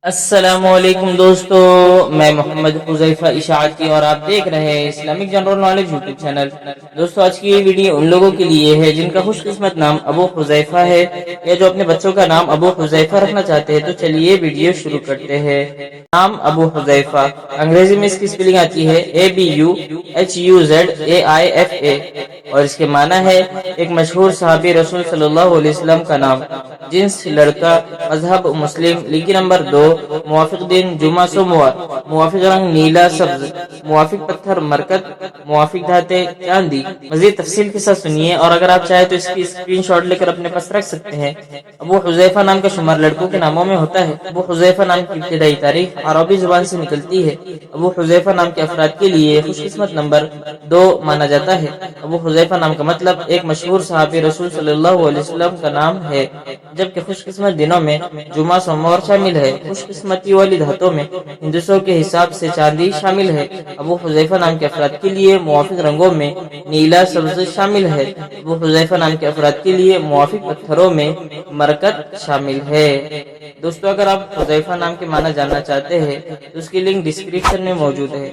السلام علیکم دوستو، میں محمد حذیفہ اشاعتی اور آپ دیکھ رہے ہیں Islamic general knowledge YouTube channel. دوستو آج کی یہ ویڈیو ان لوگوں کے لیے ہے جن کا خوش قسمت نام ابو حذیفہ ہے یا جو اپنے بچوں کا نام ابو حذیفہ رکھنا چاہتے ہیں۔ تو چلیے ویڈیو شروع کرتے ہیں۔ نام ابو حذیفہ، انگریزی میں اس کی سپیلنگ آتی ہے ABUHUZAIFA اور اس کے معنی ہے ایک مشہور صحابی رسول صلی اللہ علیہ وسلم کا نام، جنس لڑکا، مذہب مسلم، لکی نمبر 2، موافق دن جمعہ سوموار، موافق رنگ نیلا سبز، موافق پتھر مرکت، موافق دھاتے چاندی۔ مزید تفصیل کے ساتھ سنیے، اور اگر آپ چاہیں تو اس کی اسکرین شاٹ لے کر اپنے پاس رکھ سکتے ہیں۔ ابو حذیفہ نام کا شمار لڑکوں کے ناموں میں ہوتا ہے۔ ابو حذیفہ نام کی ابتدائی تاریخ عربی زبان سے نکلتی ہے۔ ابو حذیفہ نام کے افراد کے لیے خوش قسمت نمبر 2 مانا جاتا ہے۔ ابو حذیفہ نام کا مطلب ایک مشہور صحابی رسول صلی اللہ علیہ وسلم کا نام ہے، جبکہ خوش قسمت دنوں میں جمعہ سوموار شامل ہے۔ خوش قسمتی والی دھاتوں میں ہندسوں کے حساب سے چاندی شامل ہے۔ ابو حذیفہ نام کے افراد کے لیے موافق رنگوں میں نیلا سبز شامل ہے۔ ابو حذیفہ نام کے افراد کے لیے موافق پتھروں میں مرکت شامل ہے۔ دوستو اگر آپ حذیفہ نام کے معنی جاننا چاہتے ہیں تو اس کی لنک ڈسکرپشن میں موجود ہے۔